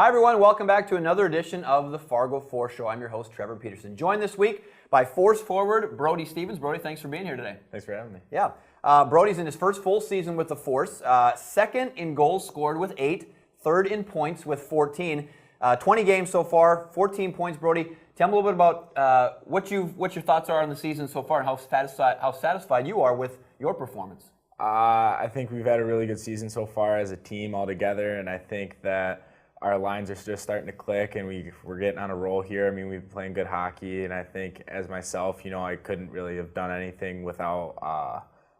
Hi everyone, welcome back to another edition of the Fargo Force Show. I'm your host, Trevor Peterson. Joined this week by Force forward Brody Stevens. Brody, thanks for being here today. Thanks for having me. Yeah, Brody's in his first full season with the Force. Second in goals scored with 8, third in points with 14. 20 games so far, 14 points. Brody, tell me a little bit about what your thoughts are on the season so far and how satisfied you are with your performance. I think we've had a really good season so far as a team all together, and I think that our lines are just starting to click, and we're getting on a roll here. I mean, we've been playing good hockey, and I think as myself, I couldn't really have done anything without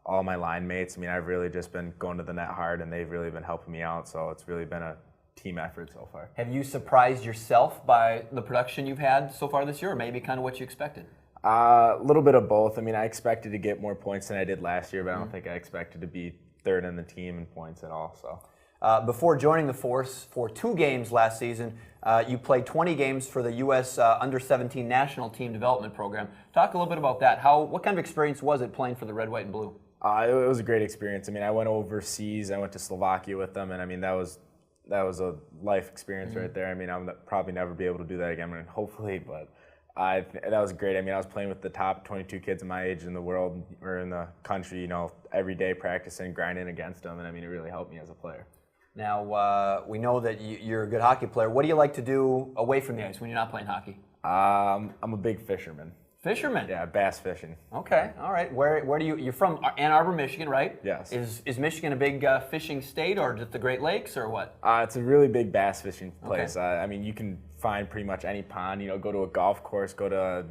all my line mates. I mean, I've really just been going to the net hard, and they've really been helping me out, so it's really been a team effort so far. Have you surprised yourself by the production you've had so far this year, or maybe kind of what you expected? A little bit of both. I mean, I expected to get more points than I did last year, but I don't think I expected to be third in the team in points at all. So. Before joining the Force for 2 games last season, you played 20 games for the U.S. Under-17 National Team Development Program. Talk a little bit about that. What kind of experience was it playing for the Red, White, and Blue? It was a great experience. I mean, I went overseas. I went to Slovakia with them, and I mean, that was a life experience right there. I mean, I'll probably never be able to do that again, hopefully, but that was great. I mean, I was playing with the top 22 kids of my age in the world or in the country, every day practicing, grinding against them, and I mean, it really helped me as a player. Now, we know that you're a good hockey player. What do you like to do away from the ice when you're not playing hockey? I'm a big fisherman. Fisherman? Yeah, bass fishing. Okay, all right. Where do you're from Ann Arbor, Michigan, right? Yes. Is Michigan a big fishing state, or just the Great Lakes, or what? It's a really big bass fishing place. Okay. I mean, you can find pretty much any pond. Go to a golf course, go to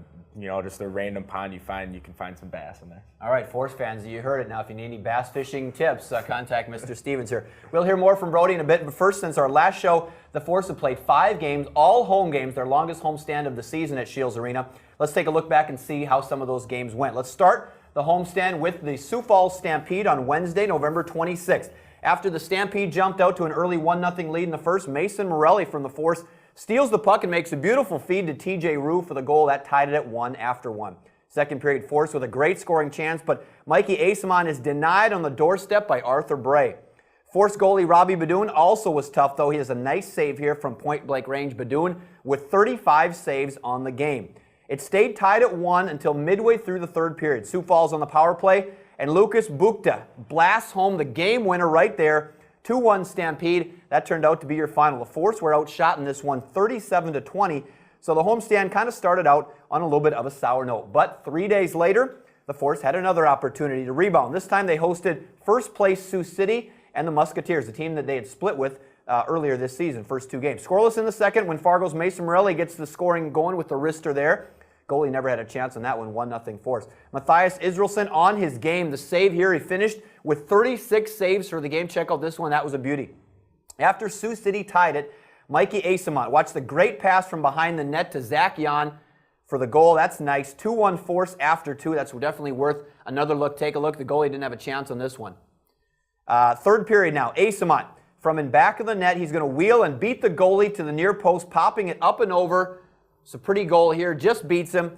just a random pond you can find some bass in there. All right, Force fans, you heard it now. If you need any bass fishing tips, contact Mr. Stevens here. We'll hear more from Brody in a bit, but first, since our last show, the Force have played 5 games, all home games, their longest homestand of the season at Shields Arena. Let's take a look back and see how some of those games went. Let's start the homestand with the Sioux Falls Stampede on Wednesday, November 26th. After the Stampede jumped out to an early 1-0 lead in the first, Mason Morelli from the Force steals the puck and makes a beautiful feed to TJ Rue for the goal. That tied it at 1 after 1. Second period, Force with a great scoring chance, but Mikey Asamon is denied on the doorstep by Arthur Bray. Force goalie Robbie Badoon also was tough, though. He has a nice save here from point-blank range. Badoon with 35 saves on the game. It stayed tied at 1 until midway through the third period. Sioux Falls on the power play, and Lucas Bukta blasts home the game winner right there. 2-1 Stampede. That turned out to be your final. The Force were outshot in this one 37-20, so the homestand kind of started out on a little bit of a sour note. But 3 days later, the Force had another opportunity to rebound. This time they hosted first place Sioux City and the Musketeers, the team that they had split with earlier this season, first 2 games. Scoreless in the second when Fargo's Mason Morelli gets the scoring going with the wrister there. Goalie never had a chance on that one, 1-0 Force. Matthias Israelson on his game. The save here, he finished with 36 saves for the game. Check out this one, that was a beauty. After Sioux City tied it, Mikey Asamont, watch the great pass from behind the net to Zach Jan for the goal. That's nice. 2-1 Force after 2. That's definitely worth another look. Take a look. The goalie didn't have a chance on this one. Third period now. Asamont from in back of the net. He's going to wheel and beat the goalie to the near post, popping it up and over. It's a pretty goal here. Just beats him.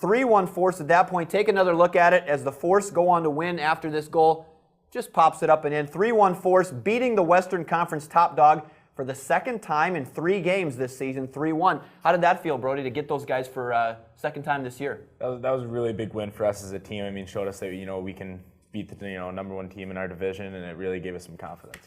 3-1 Force at that point. Take another look at it as the Force go on to win after this goal. Just pops it up and in. 3-1 Force beating the Western Conference top dog for the second time in 3 games this season, 3-1. How did that feel, Brody, to get those guys for second time this year? That was a really big win for us as a team. I mean, showed us that we can beat the number 1 team in our division, and it really gave us some confidence.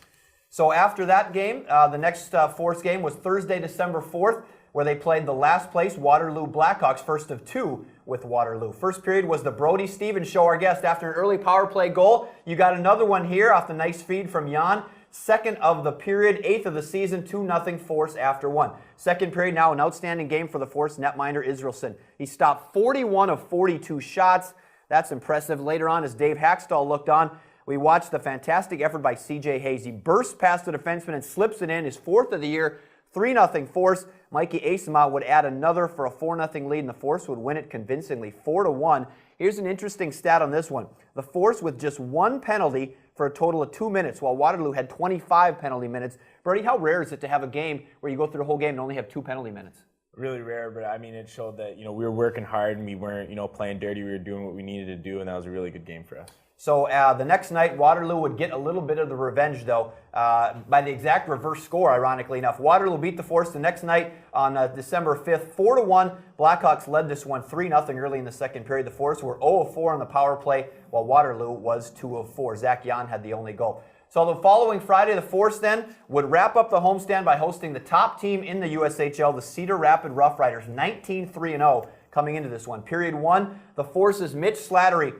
So after that game, the next Force game was Thursday, December 4th, where they played the last place Waterloo Blackhawks, first of 2 with Waterloo. First period was the Brody Stevens show, our guest. After an early power play goal, you got another one here off the nice feed from Jan. Second of the period, 8th of the season, 2-0 Force after 1. Second period, now an outstanding game for the Force netminder Israelson. He stopped 41 of 42 shots. That's impressive. Later on, as Dave Hackstall looked on, we watched the fantastic effort by C.J. Hayes. He bursts past the defenseman and slips it in, his 4th of the year, 3-0 Force. Mikey Asama would add another for a 4-0 lead, and the Force would win it convincingly, 4-1. Here's an interesting stat on this one. The Force with just 1 penalty for a total of 2 minutes, while Waterloo had 25 penalty minutes. Brody, how rare is it to have a game where you go through the whole game and only have 2 penalty minutes? Really rare, but I mean, it showed that we were working hard and we weren't playing dirty. We were doing what we needed to do, and that was a really good game for us. So the next night, Waterloo would get a little bit of the revenge, though, by the exact reverse score, ironically enough. Waterloo beat the Force the next night on December 5th, 4-1. Blackhawks led this one 3-0 early in the second period. The Force were 0-4 on the power play, while Waterloo was 2-4. Zach Jan had the only goal. So the following Friday, the Force then would wrap up the homestand by hosting the top team in the USHL, the Cedar Rapid Rough Riders, 19-3-0 coming into this one. Period one, the Force's Mitch Slattery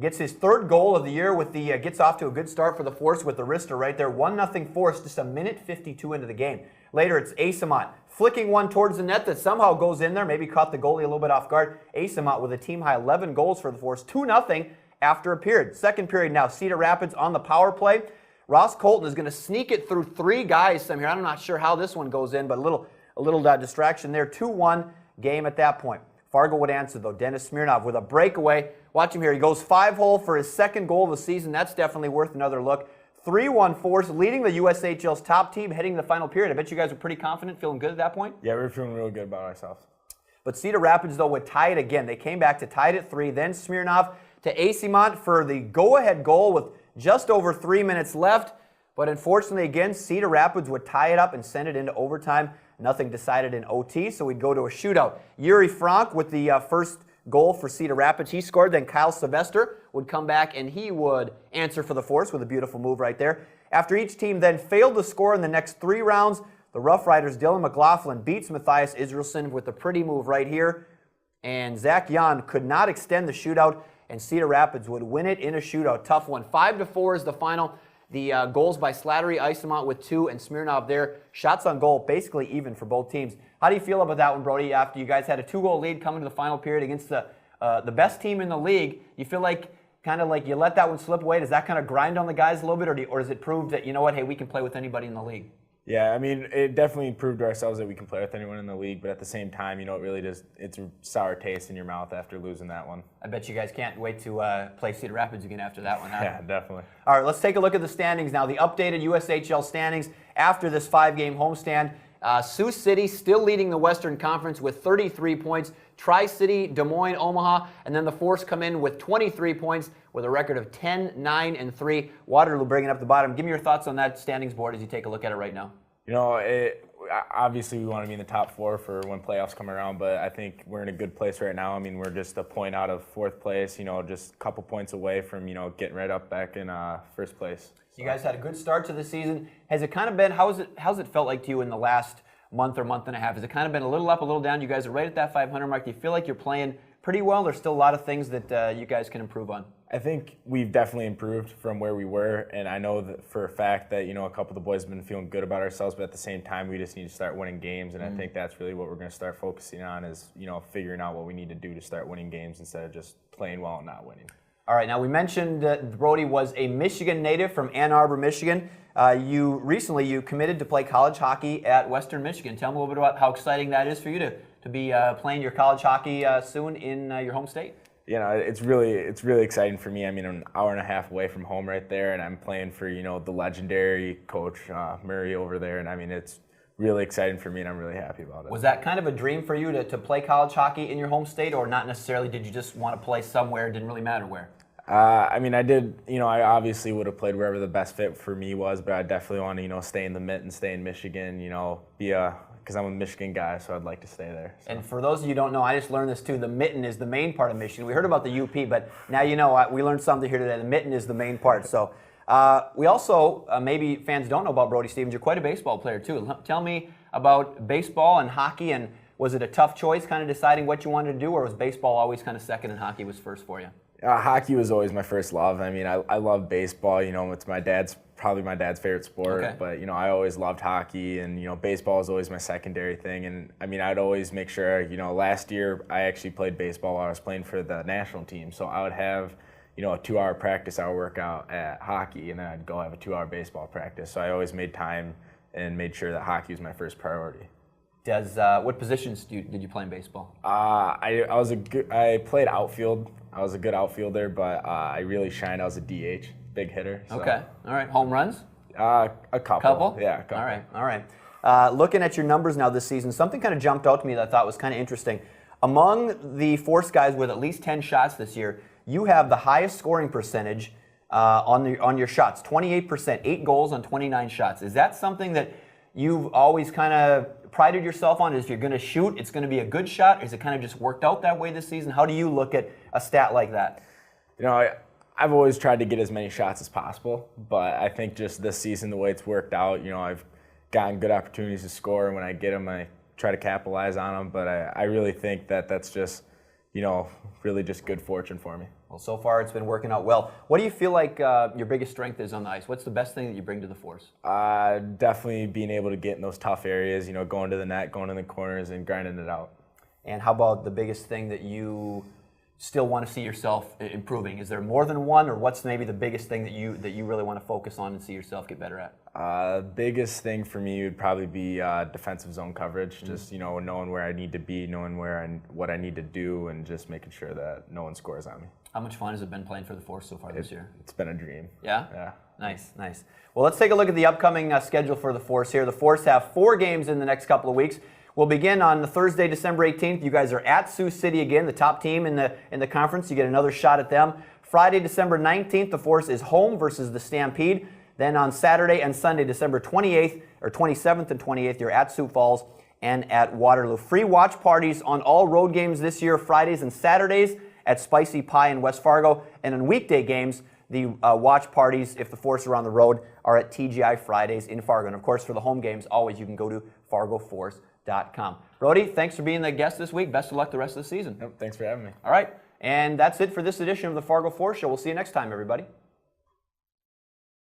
gets his third goal of the year with the gets off to a good start for the Force with the wrister right there. 1-0 Force, just a minute 52 into the game. Later, it's Asamont flicking one towards the net that somehow goes in there, maybe caught the goalie a little bit off guard. Asamont with a team-high 11 goals for the Force, 2-0 after a period. Second period now, Cedar Rapids on the power play. Ross Colton is going to sneak it through three guys some here. I'm not sure how this one goes in, but a little distraction there. 2-1 game at that point. Fargo would answer, though. Dennis Smirnov with a breakaway. Watch him here. He goes 5-hole for his second goal of the season. That's definitely worth another look. 3-1 Force, leading the USHL's top team, heading to the final period. I bet you guys were pretty confident, feeling good at that point? Yeah, we were feeling real good about ourselves. But Cedar Rapids, though, would tie it again. They came back to tie it at 3. Then Smirnov to Asimont for the go-ahead goal with just over 3 minutes left. But unfortunately, again, Cedar Rapids would tie it up and send it into overtime. Nothing decided in OT, so we'd go to a shootout. Yuri Frank with the first goal for Cedar Rapids. He scored. Then Kyle Sylvester would come back, and he would answer for the Force with a beautiful move right there. After each team then failed to score in the next 3 rounds, the Rough Riders' Dylan McLaughlin beats Matthias Israelson with a pretty move right here. And Zach Jan could not extend the shootout, and Cedar Rapids would win it in a shootout. Tough one. 5-4 is the final. The goals by Slattery, Isamont with 2, and Smirnov there. Shots on goal, basically even for both teams. How do you feel about that one, Brody, after you guys had a 2-goal lead coming to the final period against the best team in the league? You feel like kind of like you let that one slip away? Does that kind of grind on the guys a little bit, or does it prove that, you know what, hey, we can play with anybody in the league? Yeah, I mean, it definitely proved to ourselves that we can play with anyone in the league, but at the same time, you know, it really does, it's a sour taste in your mouth after losing that one. I bet you guys can't wait to play Cedar Rapids again after that one, huh? Yeah, definitely. All right, let's take a look at the standings now. The updated USHL standings after this 5-game homestand. Sioux City still leading the Western Conference with 33 points. Tri-City, Des Moines, Omaha, and then the Force come in with 23 points with a record of 10, 9, and 3. Waterloo bringing up the bottom. Give me your thoughts on that standings board as you take a look at it right now. You know, obviously we want to be in the top 4 for when playoffs come around, but I think we're in a good place right now. I mean, we're just a point out of 4th place, you know, just a couple points away from, you know, getting right up back in 1st place. So you guys had a good start to the season. Has it kind of been, how's it felt like to you in the last month or month and a half? Has it kind of been a little up, a little down? You guys are right at that 500 mark. Do you feel like you're playing pretty well? There's still a lot of things that you guys can improve on. I think we've definitely improved from where we were, and I know that for a fact that, you know, a couple of the boys have been feeling good about ourselves, but at the same time, we just need to start winning games, and I think that's really what we're going to start focusing on is, you know, figuring out what we need to do to start winning games instead of just playing well and not winning. All right, now we mentioned that Brody was a Michigan native from Ann Arbor, Michigan. You recently committed to play college hockey at Western Michigan. Tell me a little bit about how exciting that is for you to be playing your college hockey soon in your home state. You know, it's really exciting for me. I mean, I'm an hour and a half away from home right there, and I'm playing for, you know, the legendary coach Murray over there, and I mean, it's really exciting for me, and I'm really happy about it. Was that kind of a dream for you to play college hockey in your home state, or not necessarily? Did you just want to play somewhere? It didn't really matter where? I mean, I did, you know, I obviously would have played wherever the best fit for me was, but I definitely want to, you know, stay in the Mitten, stay in Michigan, you know, because I'm a Michigan guy, so I'd like to stay there. So. And for those of you who don't know, I just learned this too, the Mitten is the main part of Michigan. We heard about the UP, but now you know, we learned something here today. The Mitten is the main part. So we also, maybe fans don't know about Brody Stevens, you're quite a baseball player too. Tell me about baseball and hockey, and was it a tough choice kind of deciding what you wanted to do, or was baseball always kind of second and hockey was first for you? Hockey was always my first love. I mean, I love baseball. You know, it's probably my dad's favorite sport. Okay. But, you know, I always loved hockey, and, you know, baseball is always my secondary thing. And, I mean, I'd always make sure, you know, last year I actually played baseball while I was playing for the national team. So I would have, you know, a 2-hour practice hour workout at hockey, and then I'd go have a 2-hour baseball practice. So I always made time and made sure that hockey was my first priority. What positions did you play in baseball? I played outfield. I was a good outfielder, but I really shined. I was a DH, big hitter. So. Okay. All right. Home runs? A couple. Couple? Yeah, a couple. All right. Looking at your numbers now this season, something kind of jumped out to me that I thought was kind of interesting. Among the Force guys with at least 10 shots this year, you have the highest scoring percentage on your shots, 28%, 8 goals on 29 shots. Is that something that you've always kind of prided yourself on? Is if you're going to shoot, it's going to be a good shot? Is it kind of just worked out that way this season? How do you look at a stat like that? You know, I've always tried to get as many shots as possible, but I think just this season, the way it's worked out, you know, I've gotten good opportunities to score, and when I get them, I try to capitalize on them. But I really think that that's just, you know, really just good fortune for me. Well, so far it's been working out well. What do you feel like your biggest strength is on the ice? What's the best thing that you bring to the Force? Definitely being able to get in those tough areas, you know, going to the net, going in the corners, and grinding it out. And how about the biggest thing that you still want to see yourself improving? Is there more than one, or what's maybe the biggest thing that you really want to focus on and see yourself get better at? Biggest thing for me would probably be defensive zone coverage. Just, you know, knowing where I need to be, knowing what I need to do, and just making sure that no one scores on me. How much fun has it been playing for the Force so far this year? It's been a dream. Yeah? Yeah. Nice, nice. Well, let's take a look at the upcoming schedule for the Force here. The Force have 4 games in the next couple of weeks. We'll begin on the Thursday, December 18th. You guys are at Sioux City again, the top team in the conference. You get another shot at them. Friday, December 19th, the Force is home versus the Stampede. Then on Saturday and Sunday, December 28th, or 27th and 28th, you're at Sioux Falls and at Waterloo. Free watch parties on all road games this year, Fridays and Saturdays at Spicy Pie in West Fargo. And on weekday games, the watch parties, if the Force are on the road, are at TGI Fridays in Fargo. And of course, for the home games, always you can go to FargoForce.com. Brody, thanks for being the guest this week. Best of luck the rest of the season. Yep, thanks for having me. All right, and that's it for this edition of the Fargo Force Show. We'll see you next time, everybody.